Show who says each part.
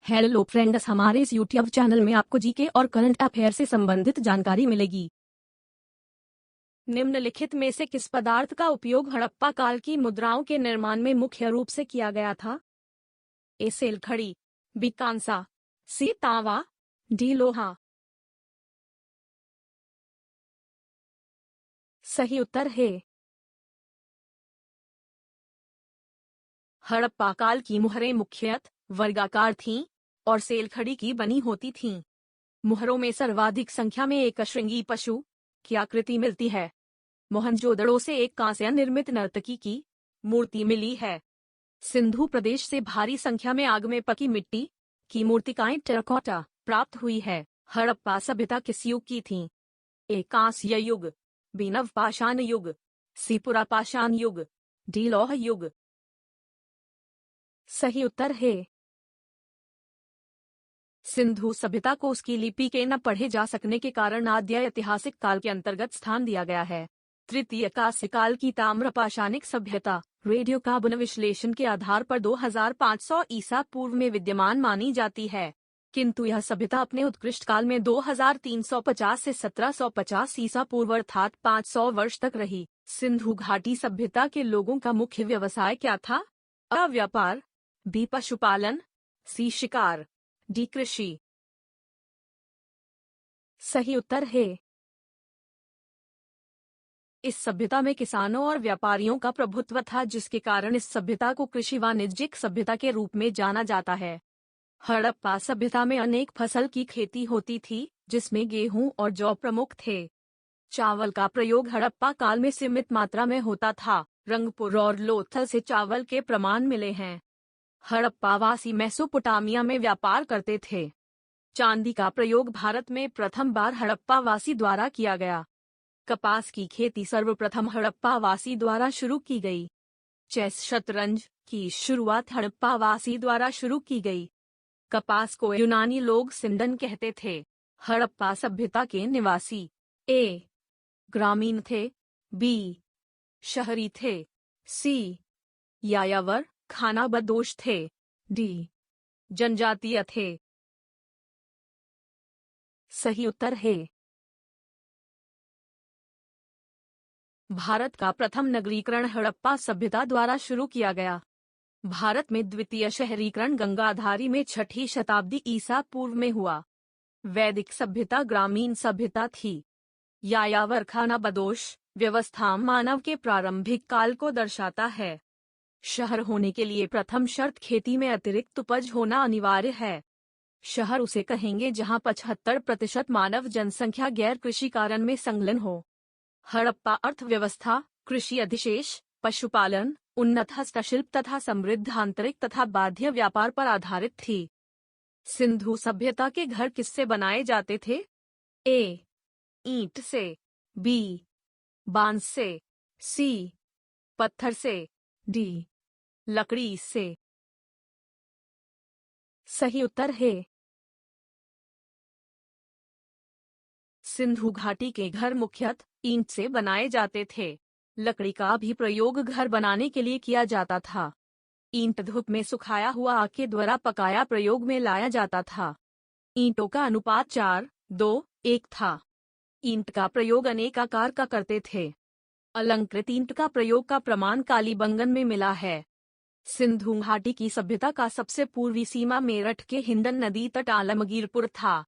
Speaker 1: Hello friends, हमारे इस YouTube channel में आपको जीके और करंट अफेयर से संबंधित जानकारी मिलेगी। निम्नलिखित में से किस पदार्थ का उपयोग हड़प्पा काल की मुद्राओं के निर्माण में मुख्य रूप से किया गया था? ए सेलखड़ी, बी कांसा, सी तांबा, डी लोहा। सही उत्तर है हड़प्पा काल की मुहरें मुख्यतः वर्गाकार थीं और सेलखड़ी की बनी होती थीं। मुहरों में सर्वाधिक संख्या में एक अश्रृंगी पशु की आकृति मिलती है। मोहनजोदड़ो से एक कांस्य निर्मित नर्तकी की मूर्ति मिली है। सिंधु प्रदेश से भारी संख्या में आग में पकी मिट्टी की मूर्तिकाएं टेराकोटा प्राप्त हुई है। हड़प्पा सभ्यता किस युग की थी? ए कांस्य युग, बी नवपाषाण युग, सी पुरापाषाण युग, डी लौह युग। सही उत्तर है सिंधु सभ्यता को उसकी लिपि के न पढ़े जा सकने के कारण आद्य ऐतिहासिक काल के अंतर्गत स्थान दिया गया है। तृतीय कांस्य काल की ताम्रपाषाणिक सभ्यता रेडियो कार्बन विश्लेषण के आधार पर 2500 ईसा पूर्व में विद्यमान मानी जाती है, किंतु यह सभ्यता अपने उत्कृष्ट काल में 2350 से 1750 ईसा पूर्व अर्थात 500 वर्ष तक रही। सिंधु घाटी सभ्यता के लोगों का मुख्य व्यवसाय क्या था? अ व्यापार, बी पशुपालन, सी शिकार, डी कृषि। सही उत्तर है इस सभ्यता में किसानों और व्यापारियों का प्रभुत्व था, जिसके कारण इस सभ्यता को कृषि वाणिज्यिक सभ्यता के रूप में जाना जाता है। हड़प्पा सभ्यता में अनेक फसल की खेती होती थी, जिसमें गेहूं और जौ प्रमुख थे। चावल का प्रयोग हड़प्पा काल में सीमित मात्रा में होता था। रंगपुर और लोथल से चावल के प्रमाण मिले हैं। हड़प्पावासी मेसोपोटामिया में व्यापार करते थे। चांदी का प्रयोग भारत में प्रथम बार हड़प्पावासी द्वारा किया गया। कपास की खेती सर्वप्रथम हड़प्पावासी द्वारा शुरू की गई। चेस शतरंज की शुरुआत हड़प्पावासी द्वारा शुरू की गई। कपास को यूनानी लोग सिंडन कहते थे। हड़प्पा सभ्यता के निवासी ए ग्रामीण थे, बी शहरी थे, सी यायावर खानाबदोश थे, डी जनजातीय थे। सही उत्तर है भारत का प्रथम नगरीकरण हड़प्पा सभ्यता द्वारा शुरू किया गया। भारत में द्वितीय शहरीकरण गंगाधारी में 6ठी शताब्दी ईसा पूर्व में हुआ। वैदिक सभ्यता ग्रामीण सभ्यता थी। यायावर खानाबदोश व्यवस्था मानव के प्रारंभिक काल को दर्शाता है। शहर होने के लिए प्रथम शर्त खेती में अतिरिक्त उपज होना अनिवार्य है। शहर उसे कहेंगे जहां 75% मानव जनसंख्या गैर कृषि कारण में संलग्न हो। हड़प्पा अर्थव्यवस्था कृषि अधिशेष, पशुपालन, उन्नत हस्तशिल्प तथा समृद्ध आंतरिक तथा बाह्य व्यापार पर आधारित थी। सिंधु सभ्यता के घर किससे बनाए जाते थे? ए ईंट से, बी बांस से, सी पत्थर से, डी लकड़ी से। सही उत्तर है सिंधु घाटी के घर मुख्यतः ईंट से बनाए जाते थे। लकड़ी का भी प्रयोग घर बनाने के लिए किया जाता था। ईंट धूप में सुखाया हुआ आग के द्वारा पकाया प्रयोग में लाया जाता था। ईंटों का अनुपात 4:2:1 था। ईंट का प्रयोग अनेक आकार का करते थे। अलंकृत ईंट का प्रयोग का प्रमाण कालीबंगन में मिला है। सिंधु घाटी की सभ्यता का सबसे पूर्वी सीमा मेरठ के हिंडन नदी तट आलमगीरपुर था।